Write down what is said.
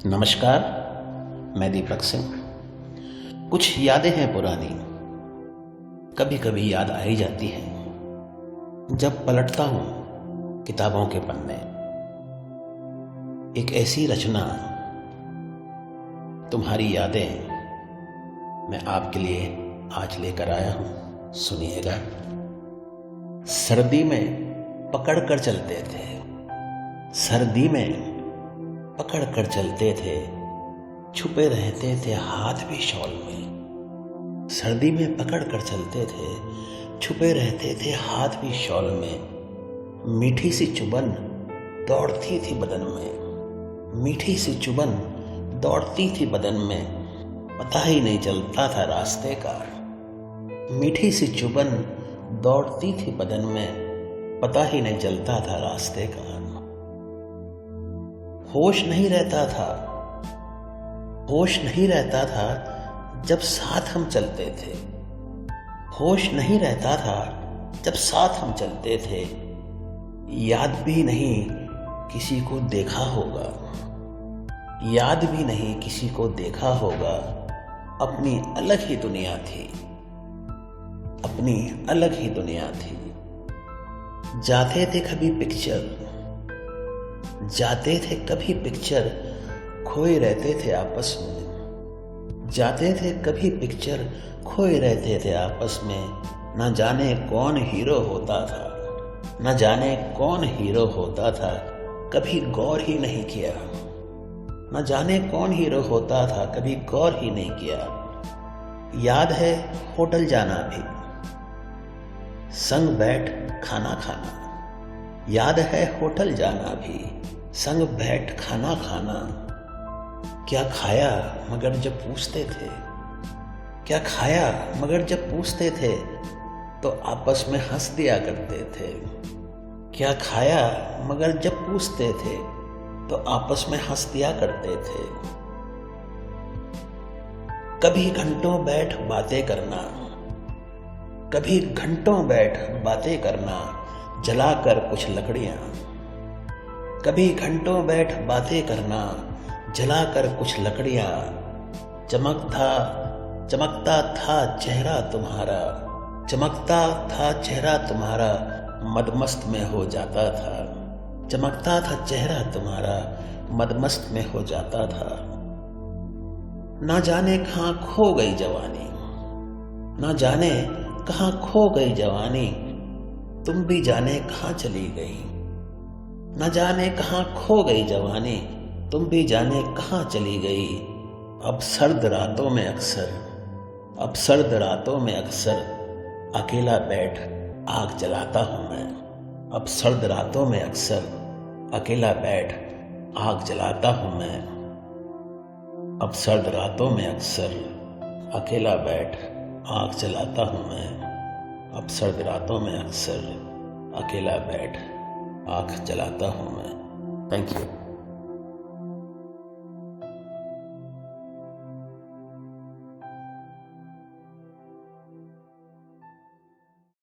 नमस्कार, मैं दीपक सिंह। कुछ यादें हैं पुरानी, कभी कभी याद आ ही जाती हैं। जब पलटता हूँ किताबों के पन्ने, एक ऐसी रचना, तुम्हारी यादें, मैं आपके लिए आज लेकर आया हूँ। सुनिएगा। सर्दी में पकड़ कर चलते थे, सर्दी में पकड़ कर चलते थे, छुपे रहते थे हाथ भी शॉल में। सर्दी में पकड़ कर चलते थे, छुपे रहते थे हाथ भी शॉल में। मीठी सी चुभन दौड़ती थी बदन में, मीठी सी चुभन दौड़ती थी बदन में, पता ही नहीं चलता था रास्ते का। मीठी सी चुभन दौड़ती थी बदन में, पता ही नहीं चलता था रास्ते का। होश नहीं रहता था, होश नहीं रहता था जब साथ हम चलते थे। होश नहीं रहता था जब साथ हम चलते थे। याद भी नहीं किसी को देखा होगा, याद भी नहीं किसी को देखा होगा। अपनी अलग ही दुनिया थी, अपनी अलग ही दुनिया थी। जाते थे कभी पिक्चर, जाते थे कभी पिक्चर, खोए रहते थे आपस में। जाते थे कभी पिक्चर, खोए रहते थे आपस में। न जाने कौन हीरो होता था, न जाने कौन हीरो होता था, कभी गौर ही नहीं किया। न जाने कौन हीरो होता था, कभी गौर ही नहीं किया। याद है होटल जाना भी, संग बैठ खाना खाना। याद है होटल जाना भी, संग बैठ खाना खाना। क्या खाया मगर जब पूछते थे, क्या खाया मगर जब पूछते थे, तो आपस में हंस दिया करते थे। क्या खाया मगर जब पूछते थे, तो आपस में हंस दिया करते थे। कभी घंटों बैठ बातें करना, कभी घंटों बैठ बातें करना, जलाकर कुछ लकड़ियां। कभी घंटों बैठ बातें करना, जलाकर कुछ लकड़ियां। चमकता था चेहरा तुम्हारा, चमकता था चेहरा तुम्हारा, मदमस्त में हो जाता था। चमकता था चेहरा तुम्हारा, मदमस्त में हो जाता था। ना जाने कहाँ खो गई जवानी, ना जाने कहाँ खो गई जवानी, तुम भी जाने कहाँ चली गई। न जाने कहाँ खो गई जवानी, तुम भी जाने कहाँ चली गई। अब सर्द रातों में अक्सर, अब सर्द रातों में अक्सर, अकेला बैठ आग जलाता हूँ मैं। अब सर्द रातों में अक्सर, अकेला बैठ आग जलाता हूँ मैं। अब सर्द रातों में अक्सर, अकेला बैठ आग जलाता हूँ मैं। अब सर्द रातों में अक्सर, अकेला बैठ आँख जलाता हूँ मैं। Thank you.